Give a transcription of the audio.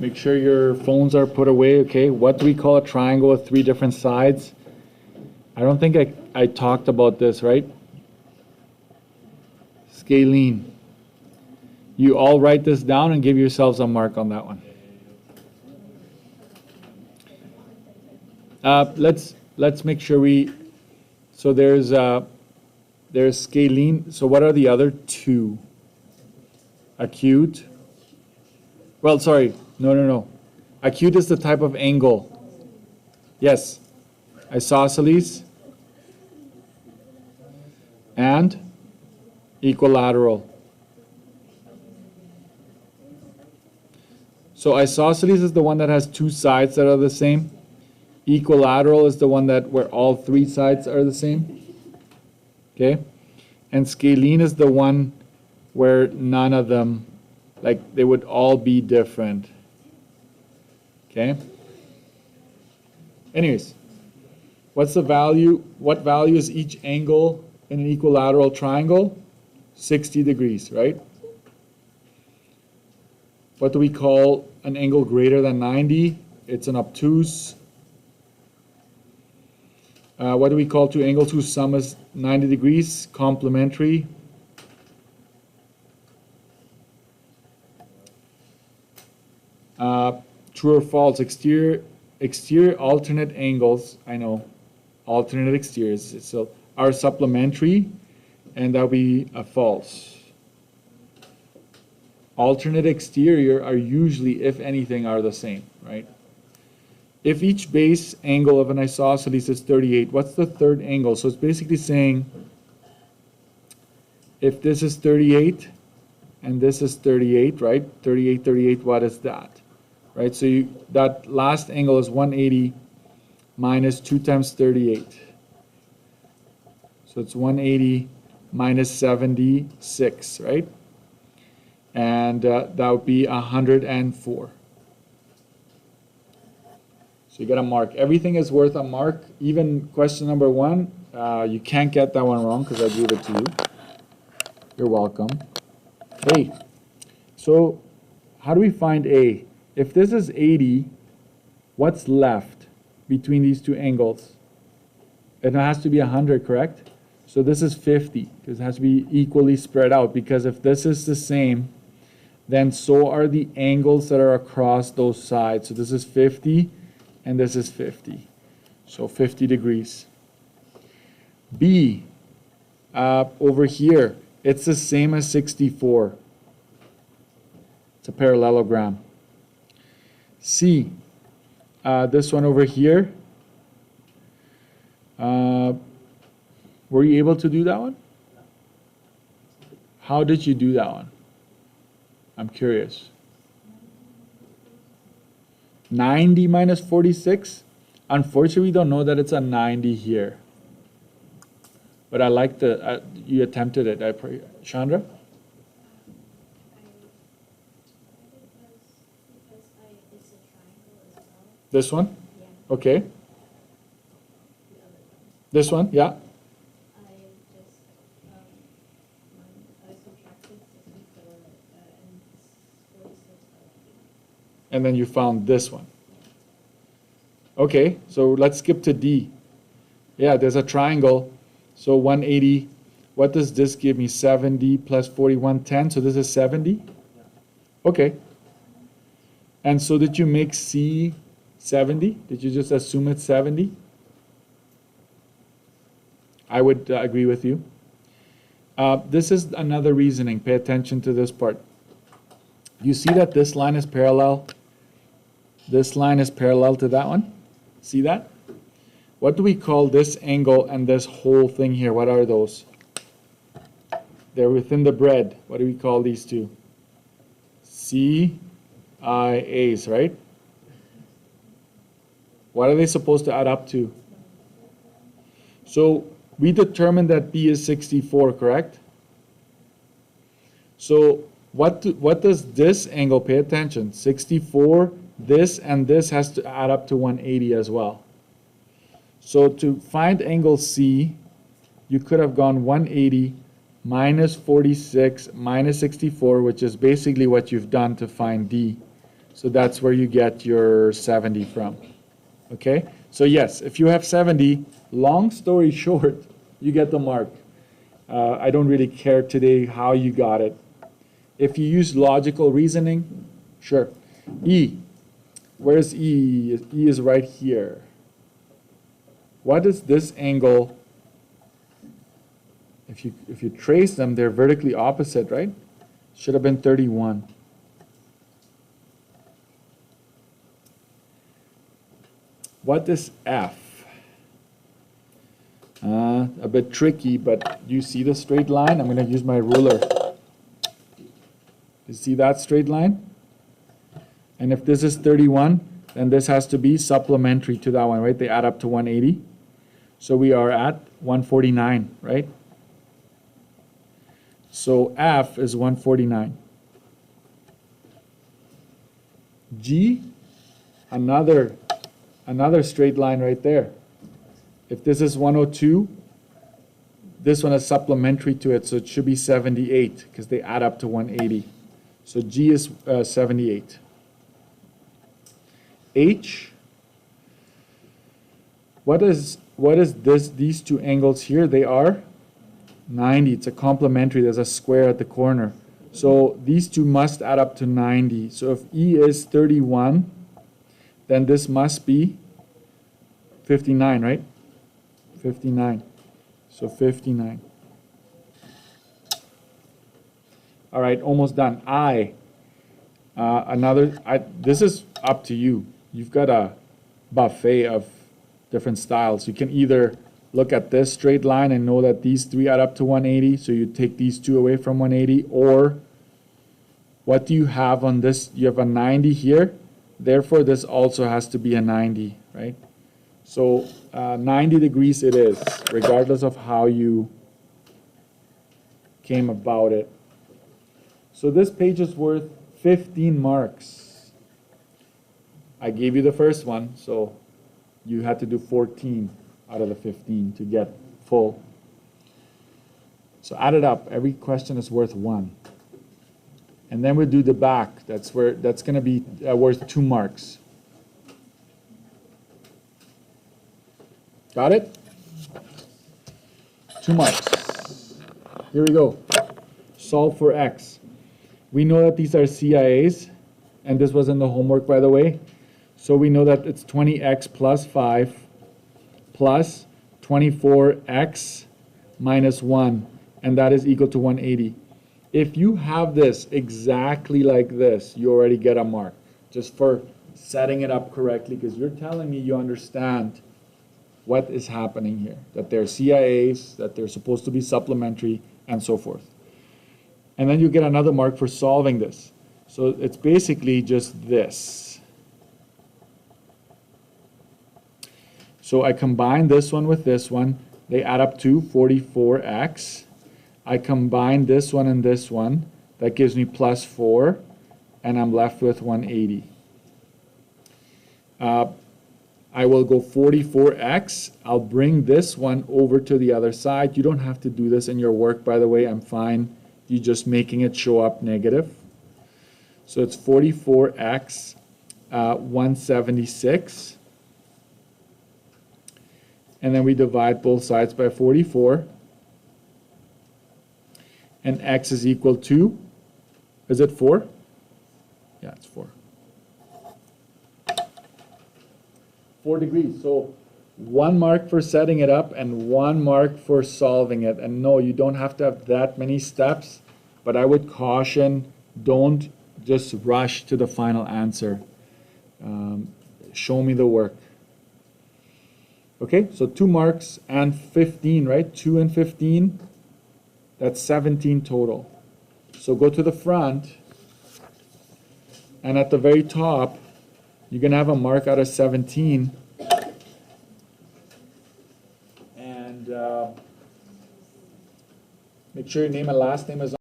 Make sure your phones are put away, okay? What do we call a triangle with three different sides? I don't think I talked about this, right? Scalene. You all write this down and give yourselves a mark on that one. Let's make sure we. So there's scalene. So what are the other two? Acute. Well, sorry. No. Acute is the type of angle. Yes. Isosceles and equilateral. So isosceles is the one that has two sides that are the same. Equilateral is the one that where all three sides are the same. Okay? And scalene is the one where none of them, like they would all be different. Okay? Anyways, what's the value? What value is each angle in an equilateral triangle? 60 degrees, right? What do we call an angle greater than 90? It's an obtuse. What do we call two angles whose sum is 90 degrees? Complementary. True or false? Exterior alternate angles, I know, alternate exteriors, so are supplementary, and that'll be a false. Alternate exterior are usually, if anything, are the same, right? If each base angle of an isosceles is 38, what's the third angle? So it's basically saying if this is 38 and this is 38, right? 38, 38, what is that? Right, so that last angle is 180 minus 2 times 38. So it's 180 minus 76, right? And that would be 104. So you got a mark. Everything is worth a mark. Even question number 1, you can't get that one wrong because I gave it to you. You're welcome. Hey, so how do we find A? If this is 80, what's left between these two angles? It has to be 100, correct? So this is 50, because it has to be equally spread out, because if this is the same, then so are the angles that are across those sides. So this is 50, and this is 50. So 50 degrees. B, over here, it's the same as 64. It's a parallelogram. C, this one over here, were you able to do that one? How did you do that one? I'm curious. 90 minus 46? Unfortunately, we don't know that it's a 90 here. But I like the, you attempted it, I pray. Chandra? This one? Yeah. Okay. This one? Yeah. I subtracted 64 and 46. And then you found this one. Okay, so let's skip to D. Yeah, there's a triangle. So 180, what does this give me? 70 plus 41, 10. So this is 70? Okay. And so did you make C 70? Did you just assume it's 70? I would agree with you. This is another reasoning. Pay attention to this part. You see that this line is parallel? This line is parallel to that one? See that? What do we call this angle and this whole thing here? What are those? They're within the bread. What do we call these two? CIAs, right? What are they supposed to add up to? So we determined that B is 64, correct? So what does this angle, pay attention, 64, this and this has to add up to 180 as well. So to find angle C, you could have gone 180 minus 46 minus 64, which is basically what you've done to find D. So that's where you get your 70 from. Okay? So yes, if you have 70, long story short, you get the mark. I don't really care today how you got it. If you use logical reasoning, sure. E. Where's E? E is right here. What is this angle? If you trace them, they're vertically opposite, right? Should have been 31. What is F? A bit tricky, but you see the straight line? I'm going to use my ruler. You see that straight line? And if this is 31, then this has to be supplementary to that one, right? They add up to 180. So we are at 149, right? So F is 149. G, another straight line right there. If this is 102, this one is supplementary to it, so it should be 78 because they add up to 180. So G is 78. H, what is this? These two angles here, they are 90. It's a complementary. There's a square at the corner. So these two must add up to 90. So if E is 31, then this must be 59, right? 59. So 59. All right, almost done. I. This is up to you. You've got a buffet of different styles. You can either look at this straight line and know that these three add up to 180, so you take these two away from 180, or what do you have on this? You have a 90 here, therefore this also has to be a 90, right? So 90 degrees it is, regardless of how you came about it. So this page is worth 15 marks. I gave you the first one, so you had to do 14 out of the 15 to get full. So add it up. Every question is worth 1. And then we'll do the back. That's going to be worth 2 marks. Got it? 2 marks. Here we go. Solve for x. We know that these are CIAs, and this was in the homework, by the way. So we know that it's 20x plus 5 plus 24x minus 1, and that is equal to 180. If you have this exactly like this, you already get a mark, just for setting it up correctly, because you're telling me you understand what is happening here, that they're CIAs, that they're supposed to be supplementary, and so forth. And then you get another mark for solving this. So it's basically just this. So I combine this one with this one. They add up to 44x. I combine this one and this one. That gives me plus 4. And I'm left with 180. I will go 44x. I'll bring this one over to the other side. You don't have to do this in your work, by the way. I'm fine. You're just making it show up negative. So it's 44x 176. And then we divide both sides by 44. And x is equal to, is it 4? Yeah, it's 4. 4 degrees. So 1 mark for setting it up and 1 mark for solving it. And no, you don't have to have that many steps, but I would caution, don't just rush to the final answer. Show me the work. Okay, so 2 marks and 15, right? 2 and 15, that's 17 total. So go to the front, and at the very top, you're going to have a mark out of 17. And make sure your name and last name is